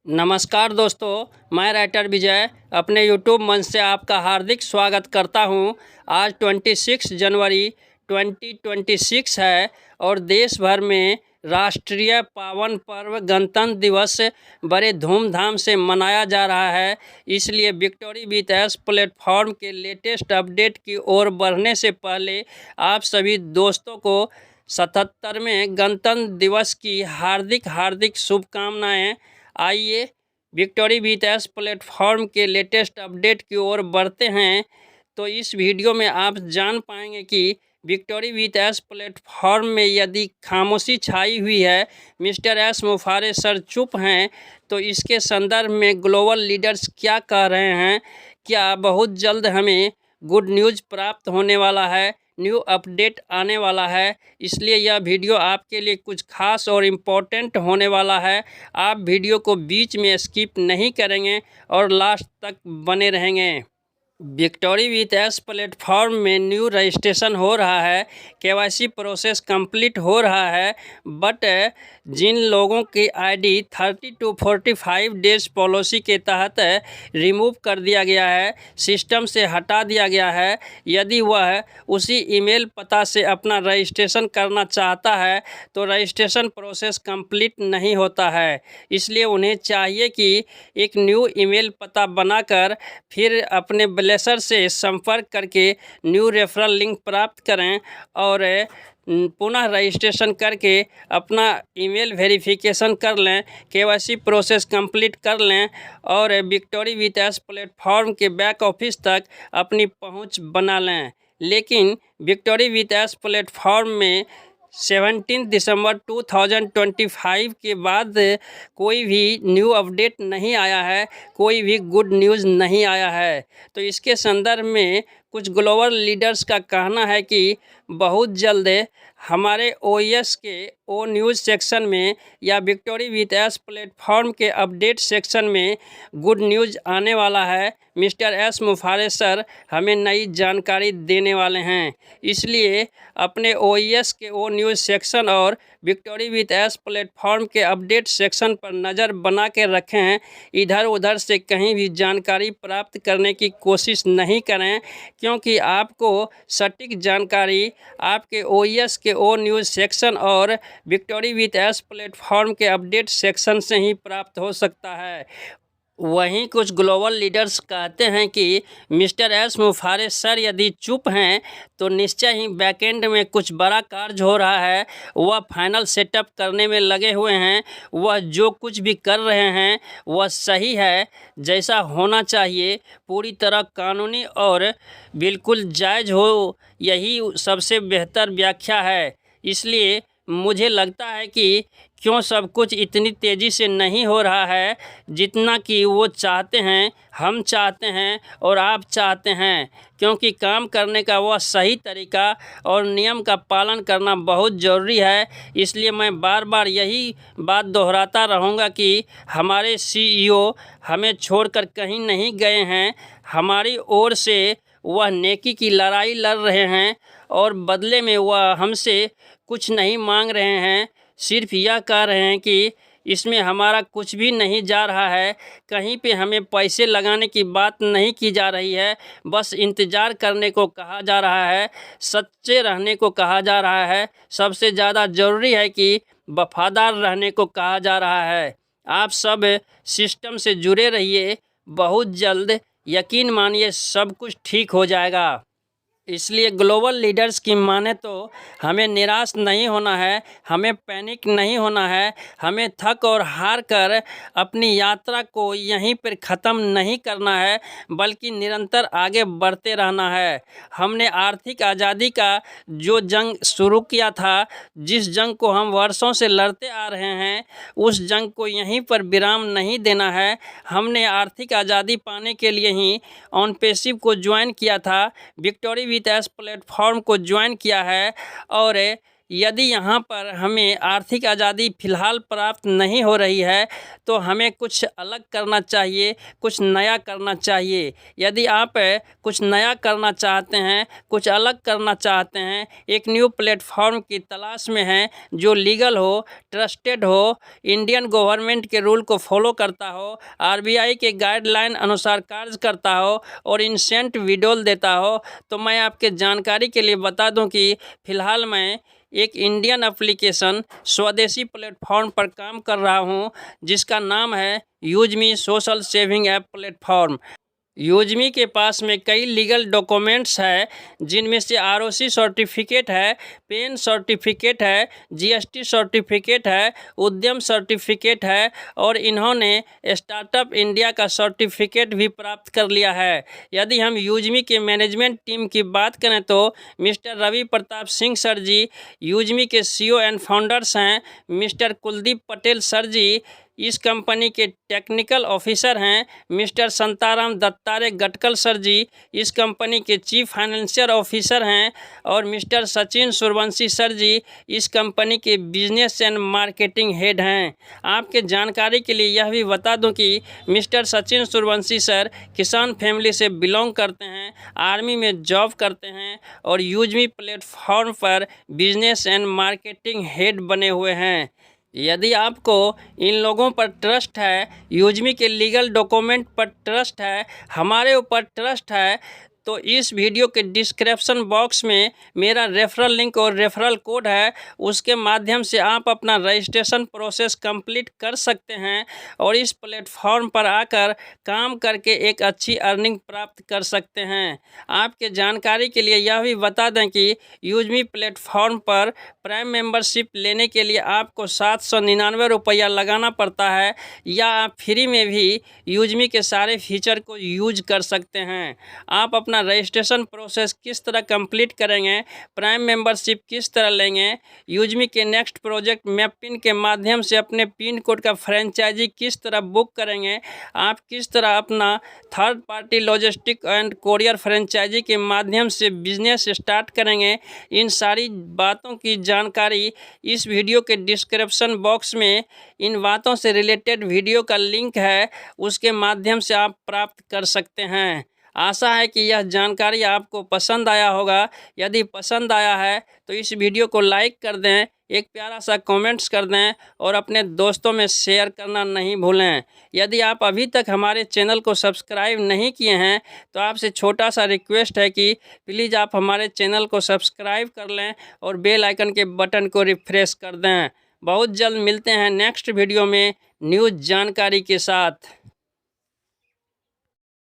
नमस्कार दोस्तों, मैं राइटर विजय अपने यूट्यूब मंच से आपका हार्दिक स्वागत करता हूं। आज 26 जनवरी 2026 है और देश भर में राष्ट्रीय पावन पर्व गणतंत्र दिवस बड़े धूमधाम से मनाया जा रहा है। इसलिए विक्टोरी विथ एस प्लेटफॉर्म के लेटेस्ट अपडेट की ओर बढ़ने से पहले आप सभी दोस्तों को 77वें गणतंत्र दिवस की हार्दिक शुभकामनाएं। आइए विक्टोरी विथ एस प्लेटफॉर्म के लेटेस्ट अपडेट की ओर बढ़ते हैं। तो इस वीडियो में आप जान पाएंगे कि विक्टोरी विथ एस प्लेटफॉर्म में यदि खामोशी छाई हुई है, मिस्टर एस मुफारे सर चुप हैं, तो इसके संदर्भ में ग्लोबल लीडर्स क्या कह रहे हैं। क्या बहुत जल्द हमें गुड न्यूज़ प्राप्त होने वाला है, न्यू अपडेट आने वाला है। इसलिए यह वीडियो आपके लिए कुछ खास और इम्पोर्टेंट होने वाला है। आप वीडियो को बीच में स्किप नहीं करेंगे और लास्ट तक बने रहेंगे। विक्टोरी विथ एस प्लेटफॉर्म में न्यू रजिस्ट्रेशन हो रहा है, केवाईसी प्रोसेस कंप्लीट हो रहा है, बट जिन लोगों की आईडी 30 to 45 डेज पॉलिसी के तहत रिमूव कर दिया गया है, सिस्टम से हटा दिया गया है, यदि वह उसी ईमेल पता से अपना रजिस्ट्रेशन करना चाहता है तो रजिस्ट्रेशन प्रोसेस कंप्लीट नहीं होता है। इसलिए उन्हें चाहिए कि एक न्यू ईमेल पता बनाकर फिर अपने ब्लेसर से संपर्क करके न्यू रेफरल लिंक प्राप्त करें और पुनः रजिस्ट्रेशन करके अपना ईमेल वेरिफिकेशन कर लें, केवाईसी प्रोसेस कंप्लीट कर लें और विक्टोरी विथ एस प्लेटफॉर्म के बैक ऑफिस तक अपनी पहुंच बना लें। लेकिन विक्टोरी विथ एस प्लेटफॉर्म में 17 दिसंबर 2025 के बाद कोई भी न्यू अपडेट नहीं आया है, कोई भी गुड न्यूज़ नहीं आया है। तो इसके संदर्भ में कुछ ग्लोबल लीडर्स का कहना है कि बहुत जल्द हमारे ओएस के ओ न्यूज़ सेक्शन में या विक्टोरी विथ एस प्लेटफॉर्म के अपडेट सेक्शन में गुड न्यूज़ आने वाला है। मिस्टर एस मुफारे सर हमें नई जानकारी देने वाले हैं। इसलिए अपने ओएस के ओ न्यूज़ सेक्शन और विक्टोरी विथ एस प्लेटफॉर्म के अपडेट सेक्शन पर नज़र बना के रखें। इधर उधर से कहीं भी जानकारी प्राप्त करने की कोशिश नहीं करें, क्योंकि आपको सटीक जानकारी आपके ओएस के ओ न्यूज़ सेक्शन और विक्टोरी विथ एस प्लेटफॉर्म के अपडेट सेक्शन से ही प्राप्त हो सकता है। वहीं कुछ ग्लोबल लीडर्स कहते हैं कि मिस्टर एस मुफारे सर यदि चुप हैं तो निश्चय ही बैकएंड में कुछ बड़ा कार्य हो रहा है, वह फाइनल सेटअप करने में लगे हुए हैं, वह जो कुछ भी कर रहे हैं वह सही है, जैसा होना चाहिए, पूरी तरह कानूनी और बिल्कुल जायज़ हो, यही सबसे बेहतर व्याख्या है। इसलिए मुझे लगता है कि क्यों सब कुछ इतनी तेज़ी से नहीं हो रहा है जितना कि वो चाहते हैं, हम चाहते हैं और आप चाहते हैं, क्योंकि काम करने का वह सही तरीका और नियम का पालन करना बहुत ज़रूरी है। इसलिए मैं बार बार यही बात दोहराता रहूँगा कि हमारे सीईओ हमें छोड़कर कहीं नहीं गए हैं। हमारी ओर से वह नेकी की लड़ाई लड़ रहे हैं और बदले में वह हमसे कुछ नहीं मांग रहे हैं, सिर्फ यह कह रहे हैं कि इसमें हमारा कुछ भी नहीं जा रहा है, कहीं पे हमें पैसे लगाने की बात नहीं की जा रही है, बस इंतज़ार करने को कहा जा रहा है, सच्चे रहने को कहा जा रहा है, सबसे ज़्यादा ज़रूरी है कि वफादार रहने को कहा जा रहा है। आप सब सिस्टम से जुड़े रहिए, बहुत जल्द यकीन मानिए सब कुछ ठीक हो जाएगा। इसलिए ग्लोबल लीडर्स की माने तो हमें निराश नहीं होना है, हमें पैनिक नहीं होना है, हमें थक और हार कर अपनी यात्रा को यहीं पर ख़त्म नहीं करना है, बल्कि निरंतर आगे बढ़ते रहना है। हमने आर्थिक आज़ादी का जो जंग शुरू किया था, जिस जंग को हम वर्षों से लड़ते आ रहे हैं, उस जंग को यहीं पर विराम नहीं देना है। हमने आर्थिक आज़ादी पाने के लिए ही ऑन पैसिव को ज्वाइन किया था, विक्टोरी विथ एस प्लेटफॉर्म को ज्वाइन किया है और यदि यहाँ पर हमें आर्थिक आज़ादी फ़िलहाल प्राप्त नहीं हो रही है तो हमें कुछ अलग करना चाहिए, कुछ नया करना चाहिए। यदि आप कुछ नया करना चाहते हैं, कुछ अलग करना चाहते हैं, एक न्यू प्लेटफॉर्म की तलाश में हैं जो लीगल हो, ट्रस्टेड हो, इंडियन गवर्नमेंट के रूल को फॉलो करता हो, आरबीआई के गाइडलाइन अनुसार कार्य करता हो और इंसेंट विड्रॉल देता हो, तो मैं आपके जानकारी के लिए बता दूं कि फ़िलहाल मैं एक इंडियन एप्लीकेशन स्वदेशी प्लेटफॉर्म पर काम कर रहा हूं, जिसका नाम है यूजमी सोशल सेविंग ऐप प्लेटफॉर्म। यूजमी के पास में कई लीगल डॉक्यूमेंट्स है, जिनमें से आरओसी सर्टिफिकेट है, पेन सर्टिफिकेट है, जीएसटी सर्टिफिकेट है, उद्यम सर्टिफिकेट है और इन्होंने स्टार्टअप इंडिया का सर्टिफिकेट भी प्राप्त कर लिया है। यदि हम यूजमी के मैनेजमेंट टीम की बात करें तो मिस्टर रवि प्रताप सिंह सर जी यूजमी के सीईओ एंड फाउंडर्स हैं। मिस्टर कुलदीप पटेल सर जी इस कंपनी के टेक्निकल ऑफिसर हैं। मिस्टर संताराम दत्तारे गटकल सर जी इस कंपनी के चीफ फाइनेंशियल ऑफिसर हैं और मिस्टर सचिन सूर्यवंशी सर जी इस कंपनी के बिजनेस एंड मार्केटिंग हेड हैं। आपके जानकारी के लिए यह भी बता दूं कि मिस्टर सचिन सूर्यवंशी सर किसान फैमिली से बिलोंग करते हैं, आर्मी में जॉब करते हैं और यूजमी प्लेटफॉर्म पर बिजनेस एंड मार्केटिंग हेड बने हुए हैं। यदि आपको इन लोगों पर ट्रस्ट है, यूजमी के लीगल डॉक्यूमेंट पर ट्रस्ट है, हमारे ऊपर ट्रस्ट है, तो इस वीडियो के डिस्क्रिप्शन बॉक्स में मेरा रेफरल लिंक और रेफरल कोड है, उसके माध्यम से आप अपना रजिस्ट्रेशन प्रोसेस कंप्लीट कर सकते हैं और इस प्लेटफॉर्म पर आकर काम करके एक अच्छी अर्निंग प्राप्त कर सकते हैं। आपके जानकारी के लिए यह भी बता दें कि यूजमी प्लेटफॉर्म पर प्राइम मेंबरशिप लेने के लिए आपको 799 रुपया लगाना पड़ता है, या आप फ्री में भी यूजमी के सारे फीचर को यूज कर सकते हैं। आप अपना रजिस्ट्रेशन प्रोसेस किस तरह कंप्लीट करेंगे, प्राइम मेंबरशिप किस तरह लेंगे, यूजमी के नेक्स्ट प्रोजेक्ट मैप पिन के माध्यम से अपने पिन कोड का फ्रेंचाइजी किस तरह बुक करेंगे, आप किस तरह अपना third party logistic and courier franchisee के माध्यम से बिजनेस स्टार्ट करेंगे, इन सारी बातों की जानकारी इस वीडियो के डिस्क्रिप्शन बॉक्स में इन बातों से रिलेटेड वीडियो का लिंक है, उसके माध्यम से आप प्राप्त कर सकते हैं। आशा है कि यह जानकारी आपको पसंद आया होगा। यदि पसंद आया है तो इस वीडियो को लाइक कर दें, एक प्यारा सा कमेंट्स कर दें और अपने दोस्तों में शेयर करना नहीं भूलें। यदि आप अभी तक हमारे चैनल को सब्सक्राइब नहीं किए हैं तो आपसे छोटा सा रिक्वेस्ट है कि प्लीज़ आप हमारे चैनल को सब्सक्राइब कर लें और बेल आइकन के बटन को रिफ्रेश कर दें। बहुत जल्द मिलते हैं नेक्स्ट वीडियो में न्यूज़ जानकारी के साथ।